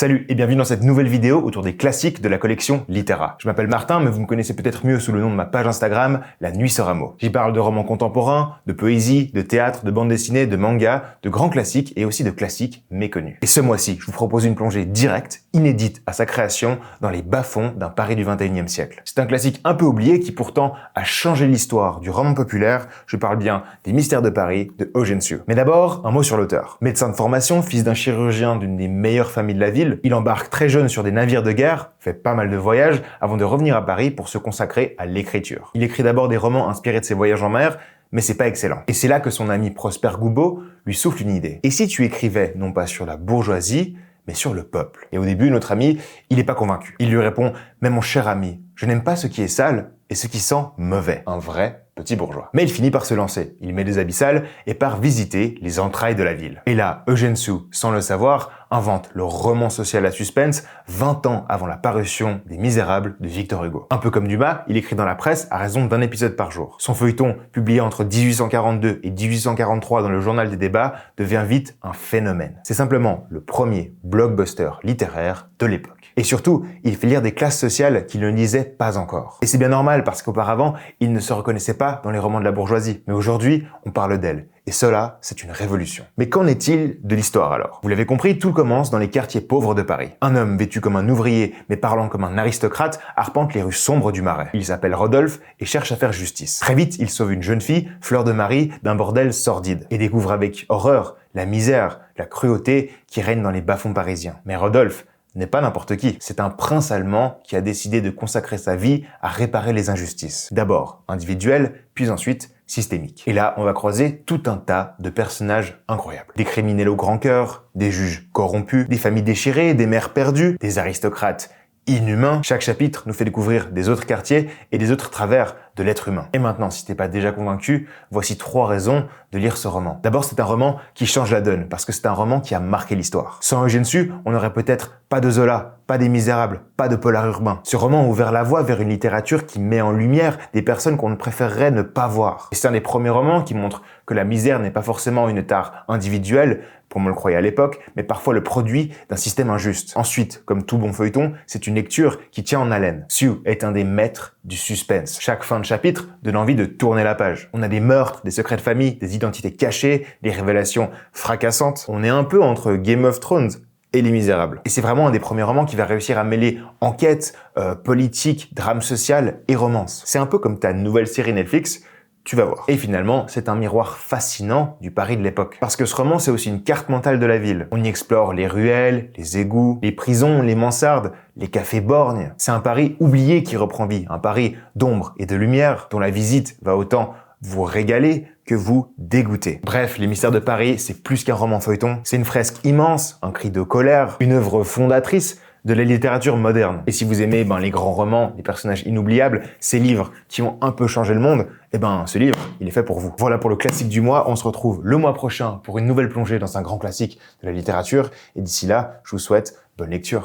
Salut et bienvenue dans cette nouvelle vidéo autour des classiques de la collection Littéra. Je m'appelle Martin, mais vous me connaissez peut-être mieux sous le nom de ma page Instagram, La Nuit sera mot. J'y parle de romans contemporains, de poésie, de théâtre, de bande dessinée, de manga, de grands classiques et aussi de classiques méconnus. Et ce mois-ci, je vous propose une plongée directe, inédite à sa création, dans les bas-fonds d'un Paris du XXIe siècle. C'est un classique un peu oublié qui pourtant a changé l'histoire du roman populaire. Je parle bien des Mystères de Paris de Eugène Sue. Mais d'abord, un mot sur l'auteur. Médecin de formation, fils d'un chirurgien d'une des meilleures familles de la ville, il embarque très jeune sur des navires de guerre, fait pas mal de voyages avant de revenir à Paris pour se consacrer à l'écriture. Il écrit d'abord des romans inspirés de ses voyages en mer, mais c'est pas excellent. Et c'est là que son ami Prosper Goubeau lui souffle une idée. Et si tu écrivais non pas sur la bourgeoisie, mais sur le peuple? Et au début, notre ami, il est pas convaincu. Il lui répond « Mais mon cher ami, je n'aime pas ce qui est sale et ce qui sent mauvais. » Un vrai petit bourgeois. Mais il finit par se lancer. Il met des habits sales et part visiter les entrailles de la ville. Et là, Eugène Sue, sans le savoir, invente le roman social à suspense 20 ans avant la parution des Misérables de Victor Hugo. Un peu comme Dumas, il écrit dans la presse à raison d'un épisode par jour. Son feuilleton, publié entre 1842 et 1843 dans le Journal des débats, devient vite un phénomène. C'est simplement le premier blockbuster littéraire de l'époque. Et surtout, il fait lire des classes sociales qu'il ne lisait pas encore. Et c'est bien normal parce qu'auparavant, il ne se reconnaissait pas dans les romans de la bourgeoisie. Mais aujourd'hui, on parle d'elle. Et cela, c'est une révolution. Mais qu'en est-il de l'histoire alors? Vous l'avez compris, tout commence dans les quartiers pauvres de Paris. Un homme vêtu comme un ouvrier, mais parlant comme un aristocrate, arpente les rues sombres du Marais. Il s'appelle Rodolphe et cherche à faire justice. Très vite, il sauve une jeune fille, Fleur de Marie, d'un bordel sordide. Et découvre avec horreur la misère, la cruauté qui règne dans les bas-fonds parisiens. Mais Rodolphe n'est pas n'importe qui. C'est un prince allemand qui a décidé de consacrer sa vie à réparer les injustices. D'abord individuelles, puis ensuite systémiques. Et là, on va croiser tout un tas de personnages incroyables. Des criminels au grand cœur, des juges corrompus, des familles déchirées, des mères perdues, des aristocrates inhumains. Chaque chapitre nous fait découvrir des autres quartiers et des autres travers de l'être humain. Et maintenant, si t'es pas déjà convaincu, voici 3 raisons de lire ce roman. D'abord, c'est un roman qui change la donne, parce que c'est un roman qui a marqué l'histoire. Sans Eugène Sue, on n'aurait peut-être pas de Zola, pas des Misérables, pas de polar urbain. Ce roman a ouvert la voie vers une littérature qui met en lumière des personnes qu'on préférerait ne pas voir. Et c'est un des premiers romans qui montre que la misère n'est pas forcément une tare individuelle, comme on le croyait à l'époque, mais parfois le produit d'un système injuste. Ensuite, comme tout bon feuilleton, c'est une lecture qui tient en haleine. Sue est un des maîtres du suspense. Chaque fin de chapitre donne envie de tourner la page. On a des meurtres, des secrets de famille, des identités cachées, des révélations fracassantes. On est un peu entre Game of Thrones et Les Misérables. Et c'est vraiment un des premiers romans qui va réussir à mêler enquête, politique, drame social et romance. C'est un peu comme ta nouvelle série Netflix, tu vas voir. Et finalement, c'est un miroir fascinant du Paris de l'époque. Parce que ce roman, c'est aussi une carte mentale de la ville. On y explore les ruelles, les égouts, les prisons, les mansardes, les cafés borgnes. C'est un Paris oublié qui reprend vie. Un Paris d'ombre et de lumière, dont la visite va autant vous régaler que vous dégoûter. Bref, Les Mystères de Paris, c'est plus qu'un roman feuilleton. C'est une fresque immense, un cri de colère, une œuvre fondatrice de la littérature moderne. Et si vous aimez les grands romans, les personnages inoubliables, ces livres qui ont un peu changé le monde, ce livre, il est fait pour vous. Voilà pour le classique du mois. On se retrouve le mois prochain pour une nouvelle plongée dans un grand classique de la littérature. Et d'ici là, je vous souhaite bonne lecture.